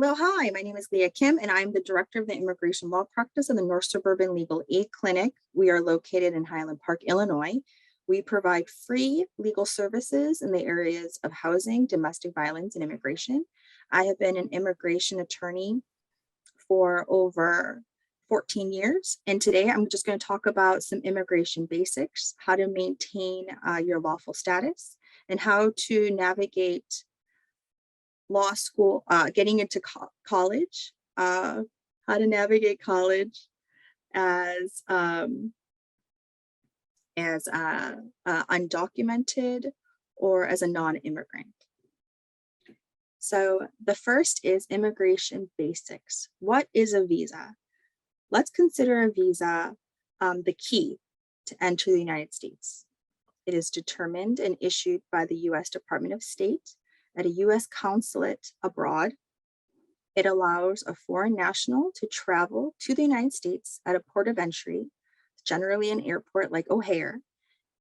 Hello, hi, my name is Leah Kim, and I'm the Director of the Immigration Law Practice of the North Suburban Legal Aid Clinic. We are located in Highland Park, Illinois. We provide free legal services in the areas of housing, domestic violence, and immigration. I have been an immigration attorney for over 14 years, and today I'm just going to talk about some immigration basics, how to maintain your lawful status, and how to navigate law school, getting into college, how to navigate college as undocumented or as a non-immigrant. So the first is immigration basics. What is a visa? Let's consider a visa the key to enter the United States. It is determined and issued by the U.S. Department of State at a U.S. consulate abroad. It allows a foreign national to travel to the United States at a port of entry, generally an airport like O'Hare,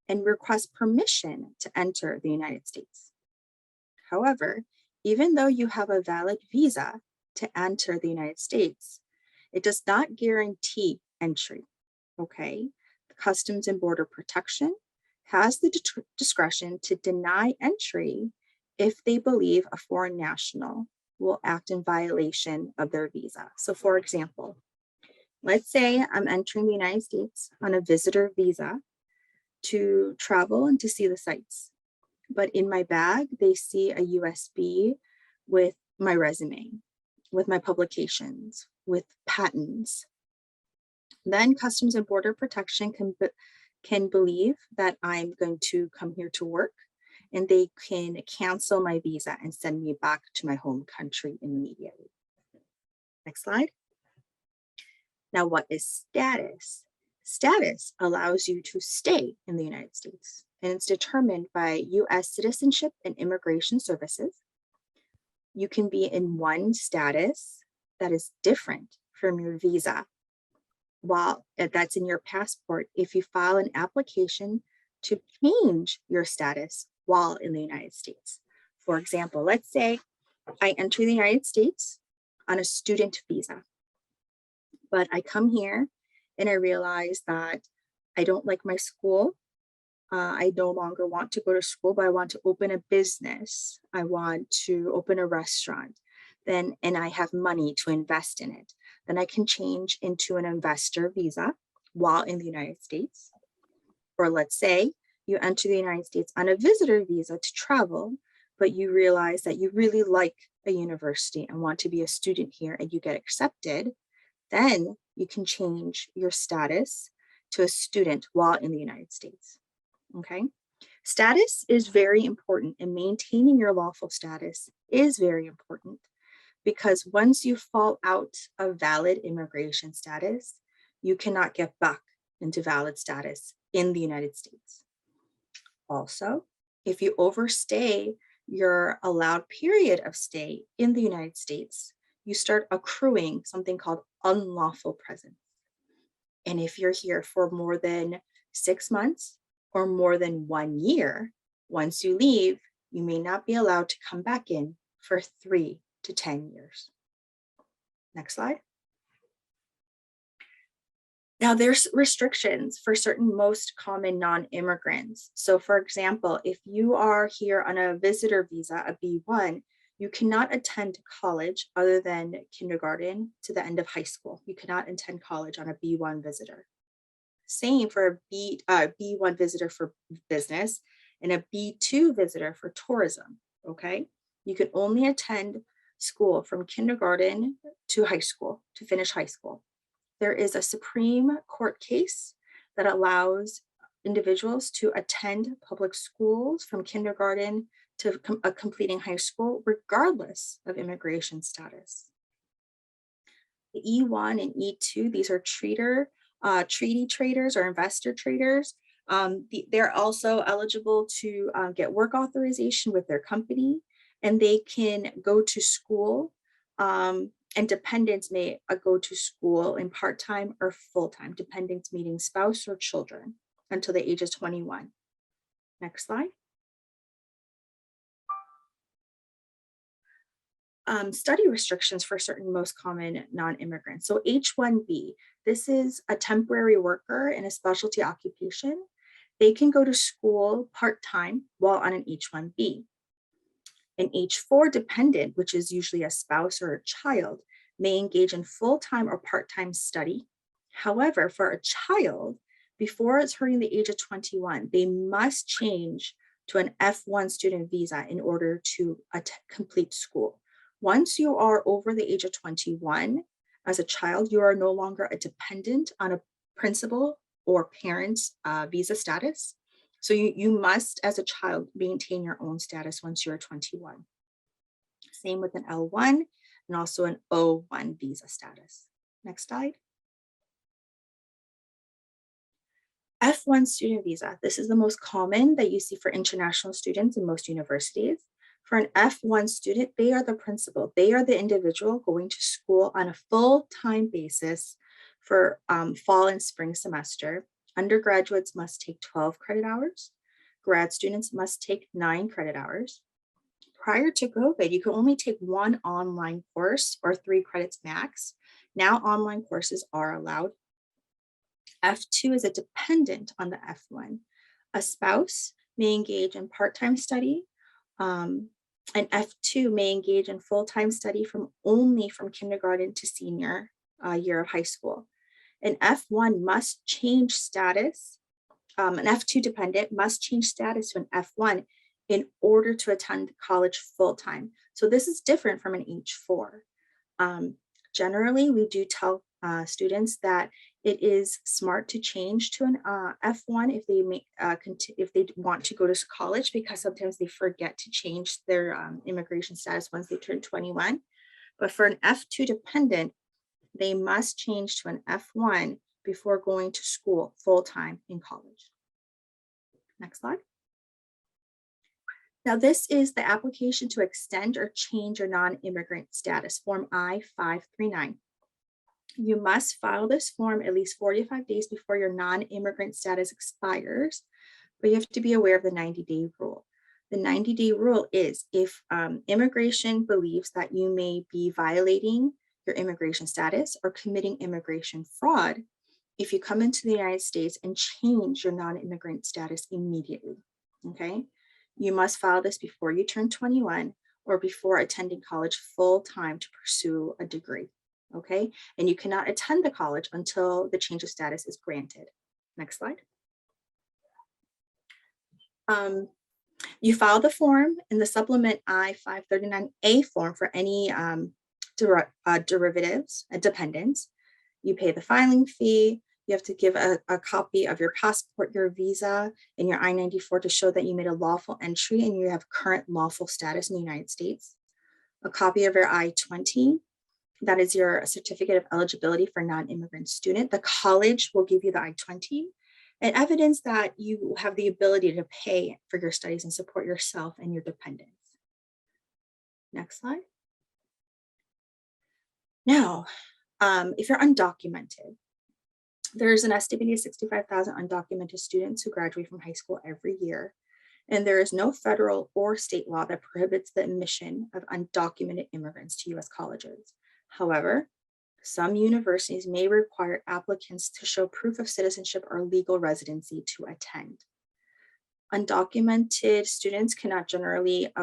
and request permission to enter the United States. However, even though you have a valid visa to enter the United States, it does not guarantee entry, okay? Customs and Border Protection has the discretion to deny entry if they believe a foreign national will act in violation of their visa. So for example, let's say I'm entering the United States on a visitor visa to travel and to see the sights. But in my bag, they see a USB with my resume, with my publications, with patents. Then Customs and Border Protection can believe that I'm going to come here to work, and they can cancel my visa and send me back to my home country immediately. Next slide. Now, what is status? Status allows you to stay in the United States, and it's determined by U.S. Citizenship and Immigration Services. You can be in one status that is different from your visa, while that's in your passport, if you file an application to change your status while in the United States. For example, let's say I enter the United States on a student visa, but I come here and I realize that I don't like my school. I no longer want to go to school, but I want to open a business. I want to open a restaurant. And I have money to invest in it. Then I can change into an investor visa while in the United States. Or let's say you enter the United States on a visitor visa to travel, but you realize that you really like a university and want to be a student here and you get accepted. Then you can change your status to a student while in the United States. Okay. Status is very important, and maintaining your lawful status is very important, because once you fall out of valid immigration status, you cannot get back into valid status in the United States. Also, if you overstay your allowed period of stay in the United States, you start accruing something called unlawful presence. And if you're here for more than 6 months or more than 1 year, once you leave, you may not be allowed to come back in for 3 to 10 years. Next slide. Now there's restrictions for certain most common non-immigrants. So for example, if you are here on a visitor visa, a B1, you cannot attend college other than kindergarten to the end of high school. You cannot attend college on a B1 visitor. Same for a B1 visitor for business and a B2 visitor for tourism, okay? You can only attend school from kindergarten to high school, to finish high school. There is a Supreme Court case that allows individuals to attend public schools from kindergarten to completing high school, regardless of immigration status. The E1 and E2, these are treaty traders or investor traders. They're also eligible to get work authorization with their company, and they can go to school, and dependents may go to school in part-time or full-time, dependents meaning spouse or children, until the age of 21. Next slide. study restrictions for certain most common non-immigrants. So H-1B, this is a temporary worker in a specialty occupation. They can go to school part-time while on an H-1B. An H-4 dependent, which is usually a spouse or a child, may engage in full-time or part-time study. However, for a child, before it's hitting the age of 21, they must change to an F1 student visa in order to complete school. Once you are over the age of 21, as a child, you are no longer a dependent on a principal or parent's visa status. So you must, as a child, maintain your own status once you're 21. Same with an L1 and also an O1 visa status. Next slide. F1 student visa. This is the most common that you see for international students in most universities. For an F1 student, they are the principal. They are the individual going to school on a full-time basis for fall and spring semester. Undergraduates must take 12 credit hours. Grad students must take 9 credit hours. Prior to COVID, you could only take 1 online course or 3 credits max. Now online courses are allowed. F2 is a dependent on the F1. A spouse may engage in part-time study. And F2 may engage in full-time study only from kindergarten to senior year of high school. An F1 must change status. An F2 dependent must change status to an F1 in order to attend college full-time. So this is different from an H4. Generally, we do tell students that it is smart to change to an F1 if they want to go to college, because sometimes they forget to change their immigration status once they turn 21. But for an F2 dependent, they must change to an F1 before going to school full-time in college. Next slide. Now, this is the application to extend or change your non-immigrant status, Form I-539. You must file this form at least 45 days before your non-immigrant status expires, but you have to be aware of the 90-day rule. The 90-day rule is if immigration believes that you may be violating your immigration status or committing immigration fraud, if you come into the United States and change your non-immigrant status immediately, okay? You must file this before you turn 21 or before attending college full-time to pursue a degree, okay? And you cannot attend the college until the change of status is granted. Next slide. You file the form in the supplement I-539A form for any derivatives and dependents. You pay the filing fee. You have to give a copy of your passport, your visa, and your I-94 to show that you made a lawful entry and you have current lawful status in the United States. A copy of your I-20, that is your certificate of eligibility for non-immigrant student. The college will give you the I-20 and evidence that you have the ability to pay for your studies and support yourself and your dependents. Next slide. Now, if you're undocumented, there's an estimated 65,000 undocumented students who graduate from high school every year, and there is no federal or state law that prohibits the admission of undocumented immigrants to U.S. colleges. However, some universities may require applicants to show proof of citizenship or legal residency to attend. Undocumented students cannot generally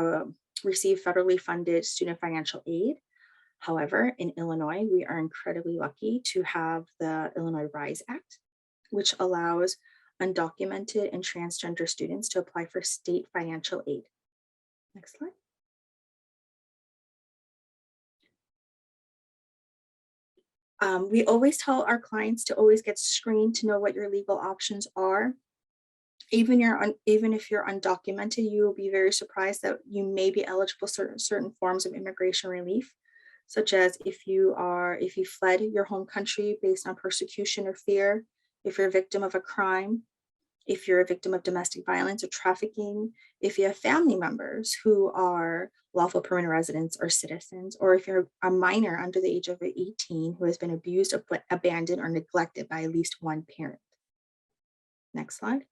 receive federally funded student financial aid. However, in Illinois, we are incredibly lucky to have the Illinois RISE Act, which allows undocumented and transgender students to apply for state financial aid. Next slide. We always tell our clients to always get screened to know what your legal options are. Even if you're undocumented, you will be very surprised that you may be eligible for certain forms of immigration relief, such as if you fled your home country based on persecution or fear, if you're a victim of a crime, if you're a victim of domestic violence or trafficking, if you have family members who are lawful permanent residents or citizens, or if you're a minor under the age of 18 who has been abused or abandoned or neglected by at least one parent. Next slide.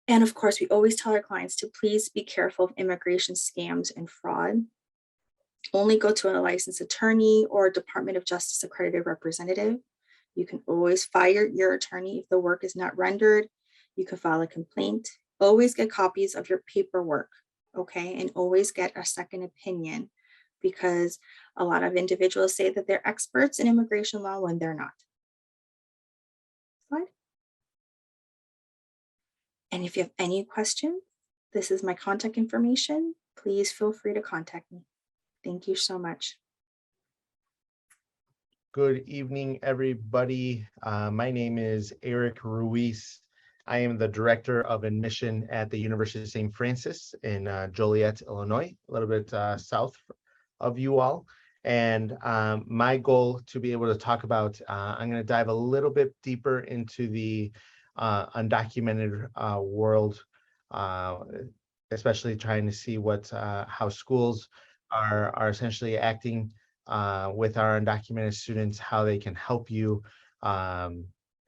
And of course, we always tell our clients to please be careful of immigration scams and fraud. Only go to a licensed attorney or Department of Justice accredited representative. You can always fire your attorney if the work is not rendered. You can file a complaint. Always get copies of your paperwork, okay? And always get a second opinion, because a lot of individuals say that they're experts in immigration law when they're not. Slide. And if you have any questions, this is my contact information. Please feel free to contact me. Thank you so much. Good evening, everybody. My name is Eric Ruiz. I am the Director of Admission at the University of St. Francis in Joliet, Illinois, a little bit south of you all. And my goal to be able to talk about, I'm going to dive a little bit deeper into the undocumented world, especially trying to see what how schools are essentially acting with our undocumented students, how they can help you,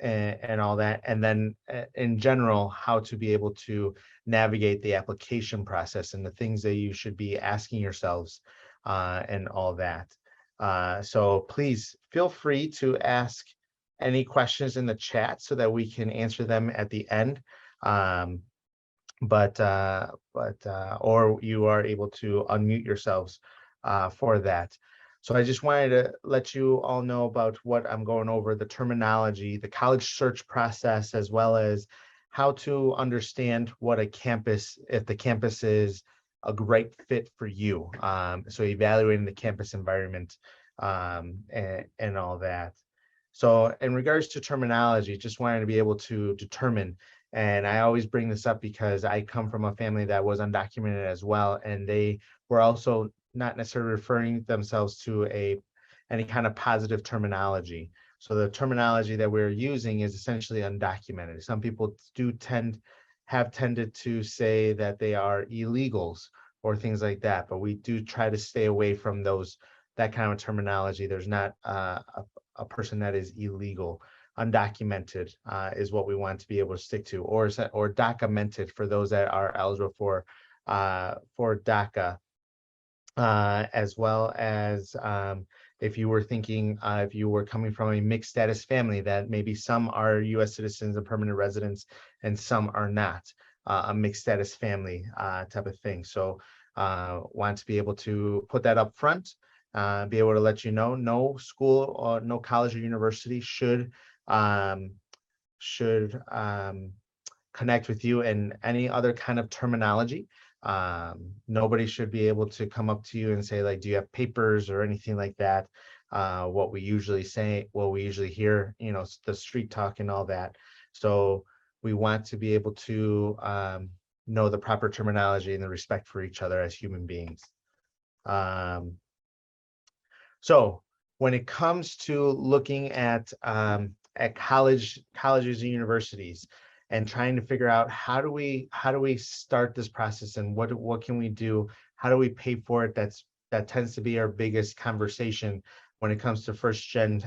and all that. And then in general, how to be able to navigate the application process and the things that you should be asking yourselves and all that. So please feel free to ask any questions in the chat so that we can answer them at the end. Or you are able to unmute yourselves for that. So I just wanted to let you all know about what I'm going over, the terminology, the college search process, as well as how to understand what a campus, if the campus is a great fit for you. So evaluating the campus environment and all that. So in regards to terminology, just wanted to be able to determine, and I always bring this up because I come from a family that was undocumented as well, and they were also not necessarily referring themselves to any kind of positive terminology. So the terminology that we're using is essentially undocumented. Some people have tended to say that they are illegals or things like that, but we do try to stay away from that kind of terminology. There's not a person that is illegal. Undocumented is what we want to be able to stick to, or documented for those that are eligible for DACA. As well as if you were thinking, if you were coming from a mixed status family, that maybe some are U.S. citizens and permanent residents and some are not, a mixed status family type of thing. So want to be able to put that up front, be able to let you know, no school or no college or university should connect with you in any other kind of terminology. Nobody should be able to come up to you and say, like, do you have papers or anything like that? What we usually say, what we usually hear, the street talk and all that. So we want to be able to know the proper terminology and the respect for each other as human beings. So when it comes to looking at colleges and universities, and trying to figure out how do we start this process, and what can we do? How do we pay for it? That tends to be our biggest conversation when it comes to first gen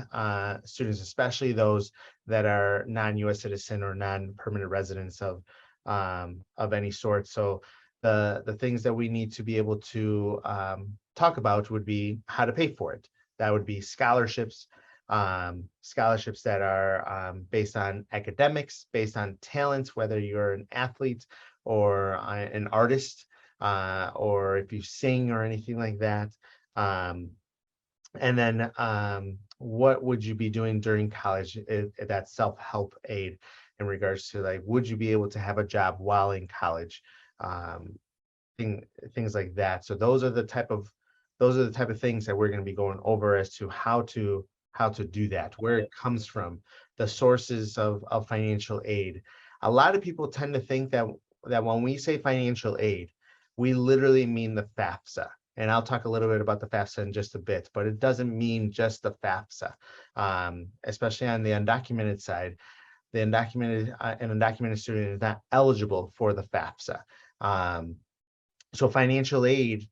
students, especially those that are non-U.S. citizen or non-permanent residents of any sort. So the things that we need to be able to talk about would be how to pay for it. That would be scholarships. Scholarships that are based on academics, based on talents, whether you're an athlete or an artist, or if you sing or anything like that. And then what would you be doing during college? That self-help aid in regards to, like, would you be able to have a job while in college? Things like that. So those are the type of things that we're going to be going over as to how to do that, where it comes from, the sources of financial aid. A lot of people tend to think that when we say financial aid, we literally mean the FAFSA. And I'll talk a little bit about the FAFSA in just a bit, but it doesn't mean just the FAFSA, especially on the undocumented side. The an undocumented student is not eligible for the FAFSA. So financial aid,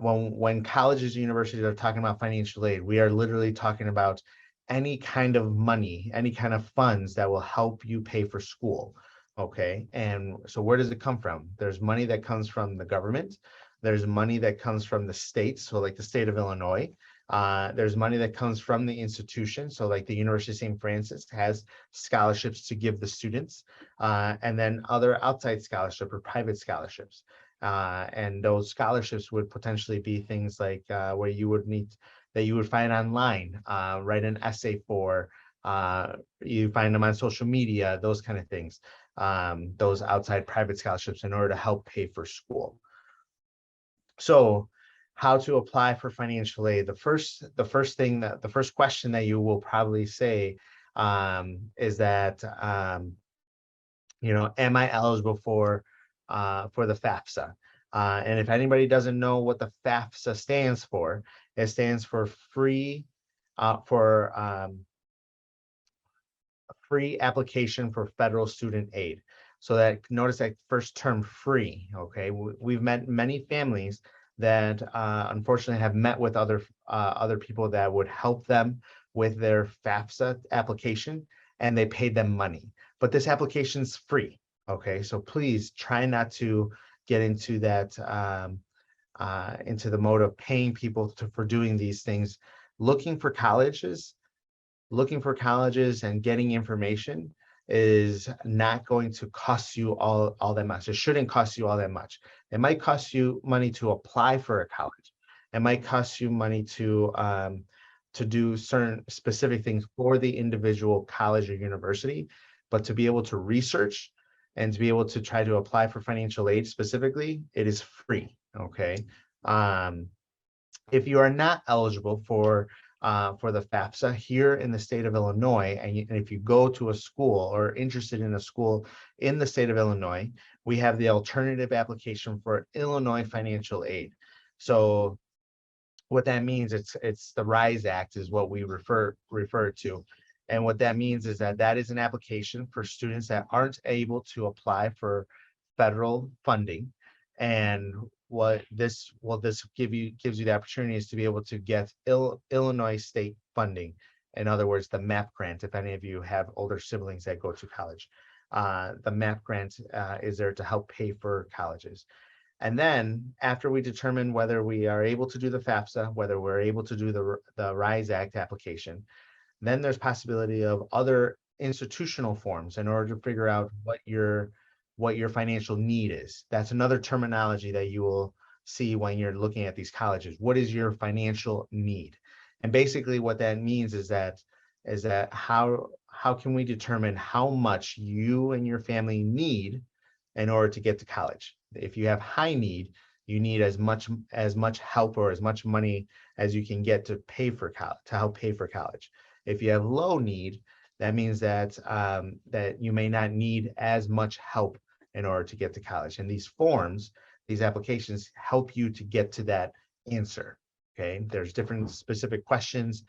when colleges and universities are talking about financial aid, we are literally talking about any kind of money, any kind of funds that will help you pay for school. Okay, and so where does it come from? There's money that comes from the government. There's money that comes from the states, so like the state of Illinois. There's money that comes from the institution, so like the University of St. Francis has scholarships to give the students, and then other outside scholarship or private scholarships. And those scholarships would potentially be things like where you would need that you would find online, write an essay for, you find them on social media, those kind of things, those outside private scholarships in order to help pay for school. So how to apply for financial aid? The first question that you will probably say is that, am I eligible for the FAFSA? And if anybody doesn't know what the FAFSA stands for, it stands for free application for federal student aid. So that, notice that first term, free. Okay, we've met many families that unfortunately have met with other people that would help them with their FAFSA application, and they paid them money. But this application's free. Okay, so please try not to get into that into the mode of paying people for doing these things. Looking for colleges and getting information is not going to cost you all that much. It shouldn't cost you all that much. It might cost you money to apply for a college. It might cost you money to do certain specific things for the individual college or university, but to be able to research and to be able to try to apply for financial aid specifically, it is free. Okay. If you are not eligible for the FAFSA here in the state of Illinois, and if you go to a school or interested in a school in the state of Illinois, we have the alternative application for Illinois financial aid. So what that means, it's the RISE Act is what we refer to. And what that means is that is an application for students that aren't able to apply for federal funding. And what this gives you the opportunity is to be able to get Illinois state funding. In other words, the MAP grant, if any of you have older siblings that go to college. The MAP grant is there to help pay for colleges. And then after we determine whether we are able to do the FAFSA, whether we're able to do the RISE Act application, then there's possibility of other institutional forms in order to figure out what your financial need is. That's another terminology that you will see when you're looking at these colleges. What is your financial need? And basically what that means is that how can we determine how much you and your family need in order to get to college? If you have high need, you need as much help or as much money as you can get to help pay for college. If you have low need, that means that that you may not need as much help in order to get to college. And these forms, these applications help you to get to that answer. Okay, there's different specific questions,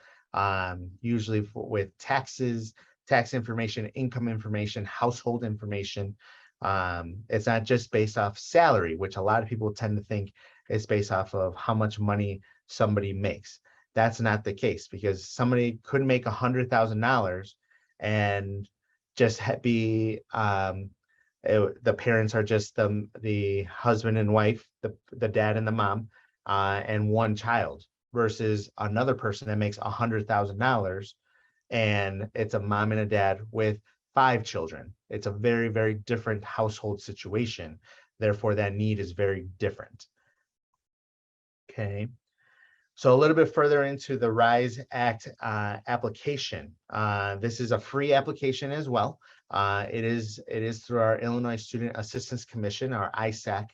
usually with taxes, tax information, income information, household information. It's not just based off salary, which a lot of people tend to think it's based off of how much money somebody makes. That's not the case, because somebody could make $100,000 and just be the parents are just the husband and wife, the dad and the mom, and one child, versus another person that makes $100,000 and it's a mom and a dad with 5 children. It's a very, very different household situation. Therefore, that need is very different. Okay. So a little bit further into the RISE Act application. This is a free application as well. It is through our Illinois Student Assistance Commission, our ISAC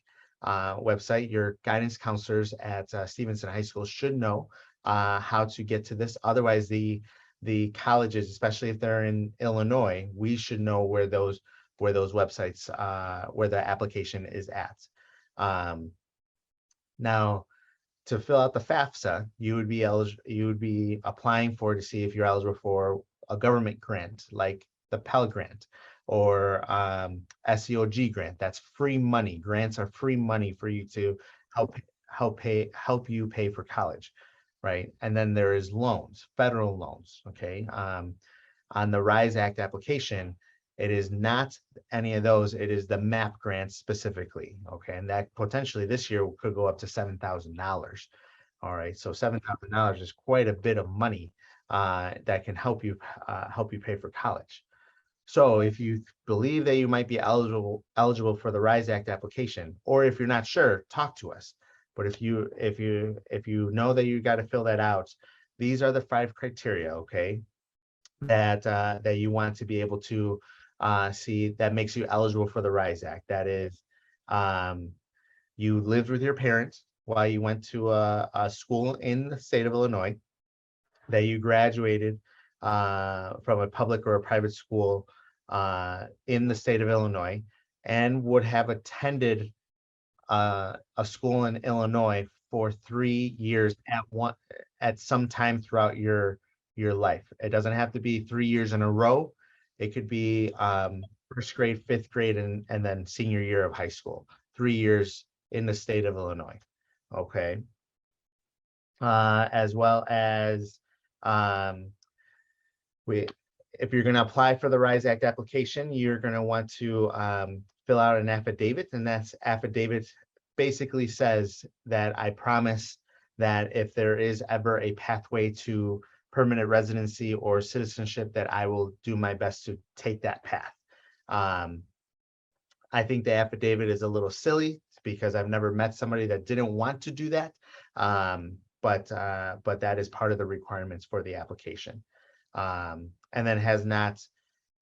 website. Your guidance counselors at Stevenson High School should know how to get to this. Otherwise, the colleges, especially if they're in Illinois, we should know where those websites, where the application is at. Now, to fill out the FAFSA, you would be applying to see if you're eligible for a government grant like the Pell Grant or SEOG grant. That's free money. Grants are free money for you to help you pay for college, right? And then there is loans, federal loans. Okay, on the RISE Act application, It is not any of those. It is the MAP grant specifically. Okay. And that potentially this year could go up to $7,000. All right. So $7,000 is quite a bit of money that can help you pay for college. So if you believe that you might be eligible for the RISE Act application, or if you're not sure, talk to us. But if you know that you got to fill that out, these are the 5 criteria, okay, that you want to be able to see that makes you eligible for the RISE Act. That is, you lived with your parents while you went to a school in the state of Illinois, that you graduated from a public or a private school in the state of Illinois, and would have attended a school in Illinois for 3 years at some time throughout your life. It doesn't have to be 3 years in a row. It could be first grade, 5th grade, and then senior year of high school. 3 years in the state of Illinois. Okay. As well as if you're going to apply for the RISE Act application, you're going to want to fill out an affidavit, and that's affidavit basically says that I promise that if there is ever a pathway to permanent residency or citizenship, that I will do my best to take that path. I think the affidavit is a little silly because I've never met somebody that didn't want to do that. But that is part of the requirements for the application. And then has not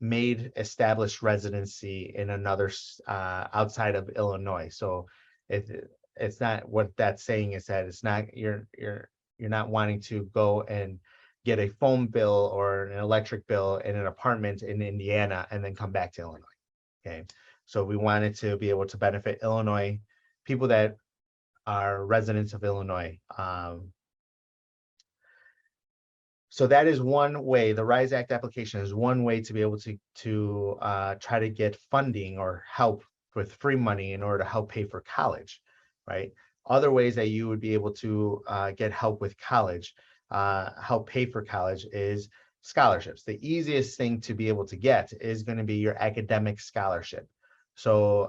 made established residency in another outside of Illinois. So it's not, what that's saying is that it's not, you're not wanting to go and get a phone bill or an electric bill in an apartment in Indiana and then come back to Illinois. Okay. So we wanted to be able to benefit Illinois, people that are residents of Illinois. So that is one way. The RISE Act application is one way to be able to try to get funding or help with free money in order to help pay for college, right? Other ways that you would be able to get help with college, help pay for college, is scholarships. The easiest thing to be able to get is going to be your academic scholarship. So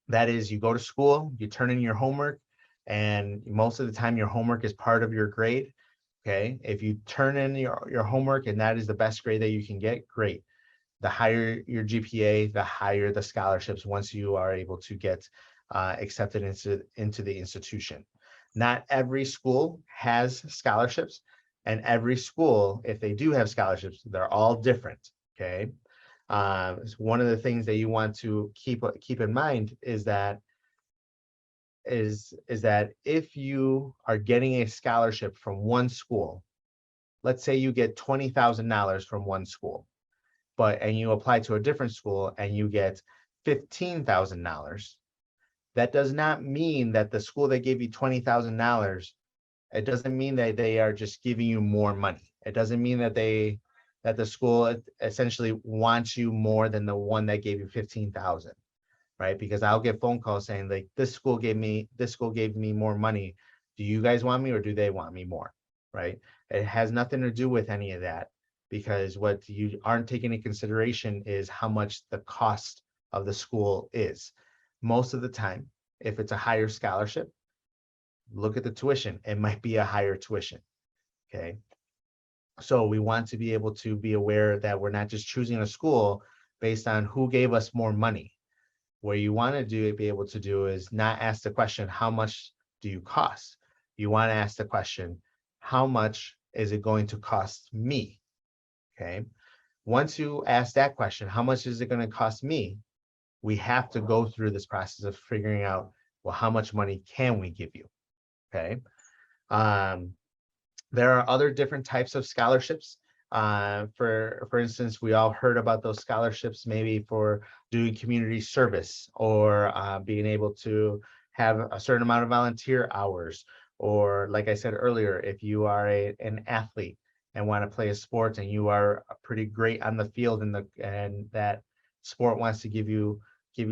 that is, you go to school, you turn in your homework, and most of the time your homework is part of your grade. Okay, if you turn in your homework and that is the best grade that you can get, great. The higher your GPA, the higher the scholarships once you are able to get accepted into the institution. Not every school has scholarships, and every school, if they do have scholarships, they're all different. Okay, one of the things that you want to keep in mind is that if you are getting a scholarship from one school, let's say you get $20,000 from one school, and you apply to a different school and you get $15,000, that does not mean that the school that gave you $20,000, it doesn't mean that they are just giving you more money. It doesn't mean that the school essentially wants you more than the one that gave you 15,000. Right? Because I'll get phone calls saying, like, this school gave me more money. Do you guys want me, or do they want me more? Right? It has nothing to do with any of that, because what you aren't taking into consideration is how much the cost of the school is. Most of the time, if it's a higher scholarship, look at the tuition. It might be a higher tuition. Okay. So we want to be able to be aware that we're not just choosing a school based on who gave us more money. What you want to be able to do is not ask the question, how much do you cost? You want to ask the question, how much is it going to cost me? Okay. Once you ask that question, how much is it going to cost me? We have to go through this process of figuring out, well, how much money can we give you? Okay. There are other different types of scholarships. For instance, we all heard about those scholarships, maybe for doing community service, or being able to have a certain amount of volunteer hours, or, like I said earlier, if you are an athlete and want to play a sport and you are pretty great on the field and that sport wants to give you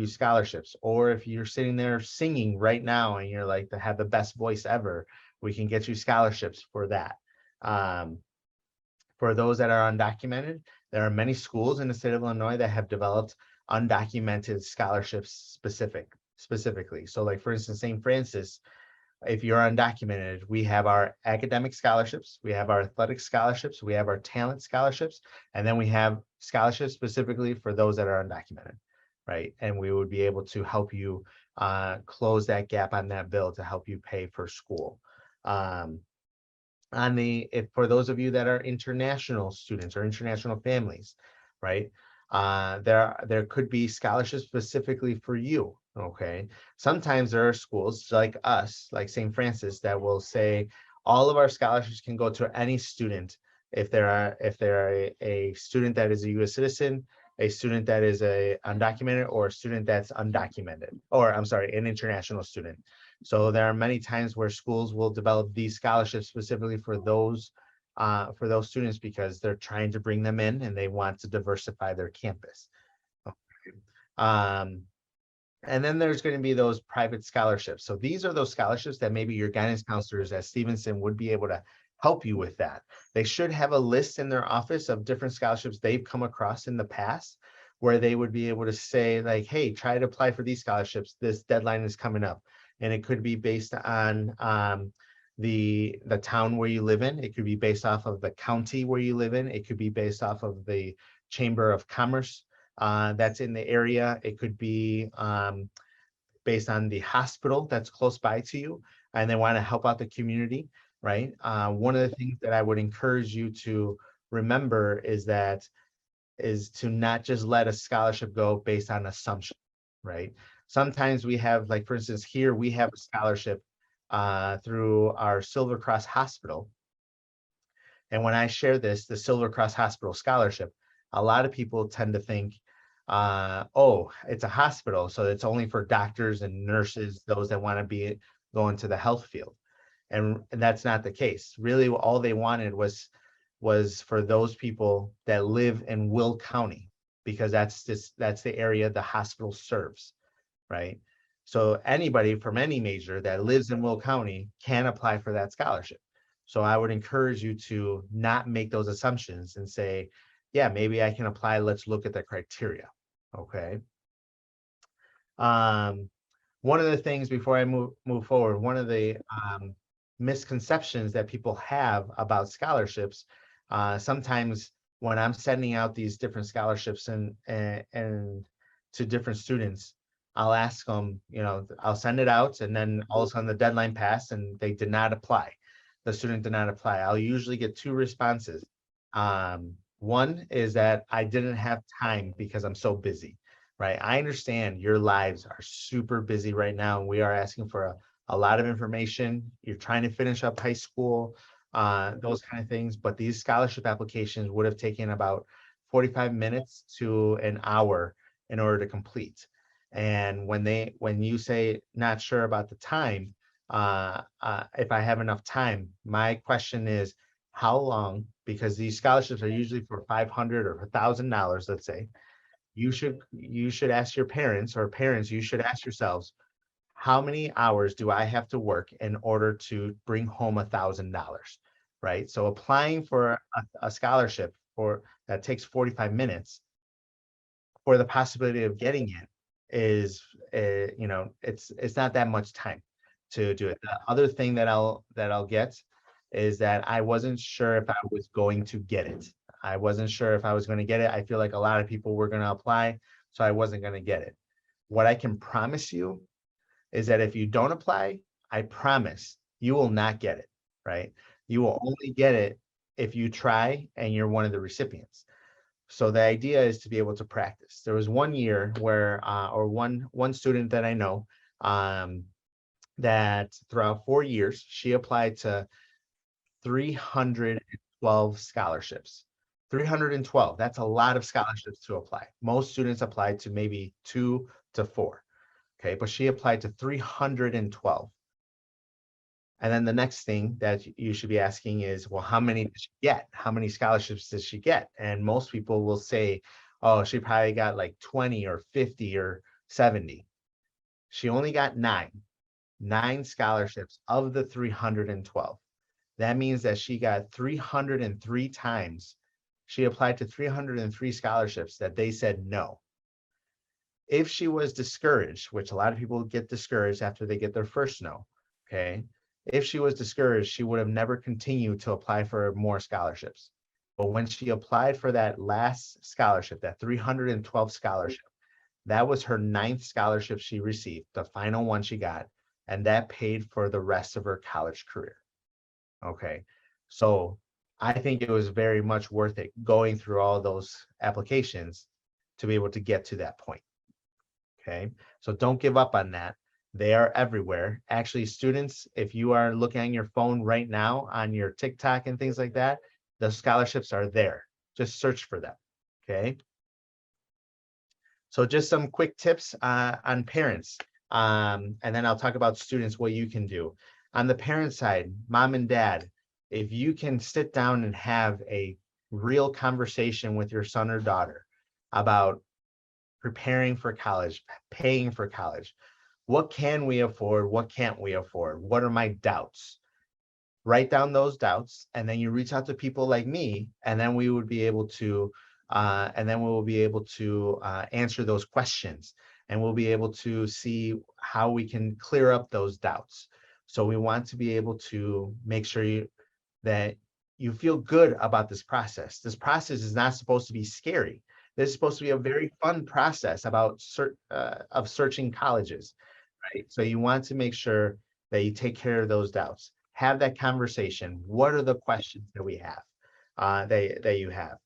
scholarships, or if you're sitting there singing right now and you're like to have the best voice ever, we can get you scholarships for that. For those that are undocumented, There are many schools in the state of Illinois that have developed undocumented scholarships specifically. So like, for instance, St. Francis, if you're undocumented, we have our academic scholarships, we have our athletic scholarships, we have our talent scholarships, and then we have scholarships specifically for those that are undocumented, right? And we would be able to help you close that gap on that bill to help you pay for school. If for those of you that are international students or international families, right? There could be scholarships specifically for you. Okay. Sometimes there are schools like us, like St. Francis, that will say all of our scholarships can go to any student if they're a student that is a U.S. citizen, a student that is a undocumented, or a student that's undocumented, or I'm sorry, an international student. So there are many times where schools will develop these scholarships specifically for those students because they're trying to bring them in and they want to diversify their campus. Okay. And then there's going to be those private scholarships. So these are those scholarships that maybe your guidance counselors at Stevenson would be able to help you with that. They should have a list in their office of different scholarships they've come across in the past where they would be able to say like, hey, try to apply for these scholarships. This deadline is coming up. And it could be based on the town where you live in. It could be based off of the county where you live in. It could be based off of the Chamber of Commerce that's in the area. It could be based on the hospital that's close by to you, and they want to help out the community, right? One of the things that I would encourage you to remember is to not just let a scholarship go based on assumption, right? Sometimes we have, like, for instance, here we have a scholarship through our Silver Cross Hospital. And when I share this, the Silver Cross Hospital scholarship, a lot of people tend to think, oh, it's a hospital, so it's only for doctors and nurses, those that want to be going to the health field. And that's not the case. Really, all they wanted was for those people that live in Will County, because that's the area the hospital serves, right? So anybody from any major that lives in Will County can apply for that scholarship. So I would encourage you to not make those assumptions and say, yeah, maybe I can apply. Let's look at the criteria. Okay. One of the things before I move forward, one of the misconceptions that people have about scholarships, sometimes when I'm sending out these different scholarships and to different students, I'll ask them, I'll send it out, and then all of a sudden the deadline passed and they did not apply. The student did not apply. I'll usually get two responses. One is that I didn't have time because I'm so busy, right? I understand your lives are super busy right now, and we are asking for a lot of information. You're trying to finish up high school, those kind of things, but these scholarship applications would have taken about 45 minutes to an hour in order to complete. And when you say not sure about the time, if I have enough time, my question is how long, because these scholarships are usually for $500 or $1,000, let's say. You should ask your parents, or parents, you should ask yourselves, how many hours do I have to work in order to bring home $1,000, right? So applying for a scholarship that takes 45 minutes, for the possibility of getting it is, it's not that much time to do it. The other thing that I'll get is that I wasn't sure if I was going to get it. I wasn't sure if I was going to get it. I feel like a lot of people were going to apply, so I wasn't going to get it. What I can promise you is that if you don't apply, I promise you will not get it, right? You will only get it if you try and you're one of the recipients. So the idea is to be able to practice. There was one year where, or one student that I know, that throughout 4 years, she applied to 312 scholarships. 312, that's a lot of scholarships to apply. Most students apply to maybe 2 to 4. Okay, but she applied to 312. And then the next thing that you should be asking is, well, how many did she get? How many scholarships did she get? And most people will say, oh, she probably got like 20 or 50 or 70. She only got 9 scholarships of the 312. That means that she got 303 times she applied to 303 scholarships that they said no. If she was discouraged, which a lot of people get discouraged after they get their first no, okay? If she was discouraged, she would have never continued to apply for more scholarships. But when she applied for that last scholarship, that 312 scholarship, that was her 9th scholarship she received, the final one she got, and that paid for the rest of her college career. Okay, so I think it was very much worth it going through all those applications to be able to get to that point. Okay, so don't give up on that. They are everywhere. Actually, students, if you are looking on your phone right now on your TikTok and things like that, the scholarships are there. Just search for them. Okay. So just some quick tips on parents. And then I'll talk about students, what you can do. On the parent side, mom and dad, if you can sit down and have a real conversation with your son or daughter about preparing for college, paying for college, what can we afford? What can't we afford? What are my doubts? Write down those doubts, and then you reach out to people like me, and then we would be able to answer those questions, and we'll be able to see how we can clear up those doubts. So we want to be able to make sure that you feel good about this process. This process is not supposed to be scary. This is supposed to be a very fun process about searching colleges, right? So you want to make sure that you take care of those doubts. Have that conversation. What are the questions that we have, that you have?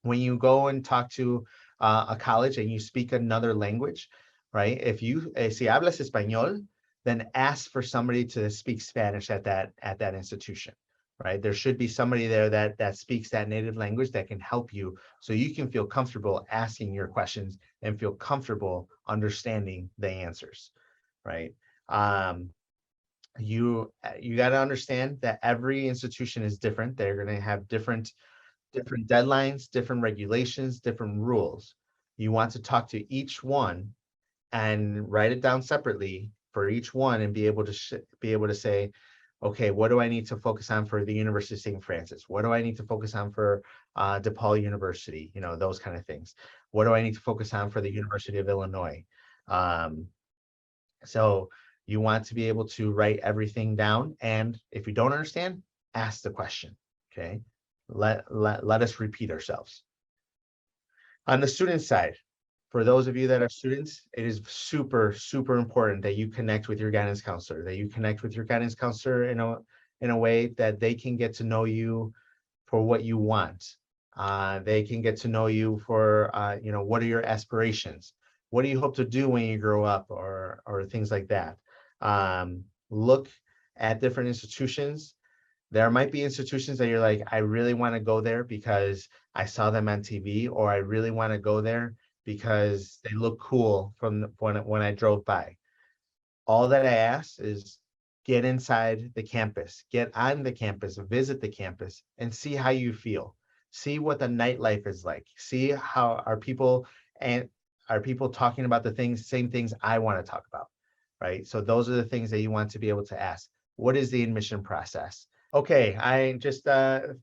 When you go and talk to a college and you speak another language, right? If you si hablas español, then ask for somebody to speak Spanish at that institution, right? There should be somebody there that speaks that native language that can help you, so you can feel comfortable asking your questions and feel comfortable understanding the answers, right? You got to understand that every institution is different. They're going to have different deadlines, different regulations, different rules. You want to talk to each one and write it down separately for each one, and be able to say, okay, what do I need to focus on for the University of St. Francis? What do I need to focus on for DePaul University? You know, those kind of things. What do I need to focus on for the University of Illinois? So you want to be able to write everything down, and if you don't understand, ask the question. Okay, let us repeat ourselves. On the student side, for those of you that are students, it is super, super important that you connect with your guidance counselor, in a way that they can get to know you for what you want. They can get to know you for, what are your aspirations? What do you hope to do when you grow up, or things like that? Look at different institutions. There might be institutions that you're like, I really want to go there because I saw them on TV, or I really want to go there because they look cool from when I drove by. All that I ask is get inside the campus, get on the campus, visit the campus, and see how you feel. See what the nightlife is like. See how are people talking about the same things I want to talk about, right? So those are the things that you want to be able to ask. What is the admission process? Okay, I just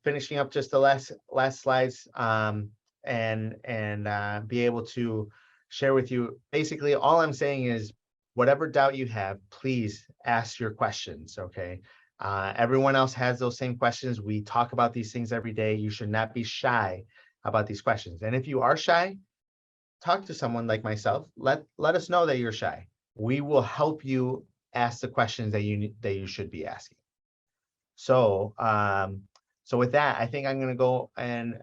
finishing up just the last slides, and be able to share with you. Basically, all I'm saying is, whatever doubt you have, please ask your questions. Okay, everyone else has those same questions. We talk about these things every day. You should not be shy about these questions. And if you are shy, talk to someone like myself. Let us know that you're shy. We will help you ask the questions that you should be asking. So, so with that, I think I'm going to go and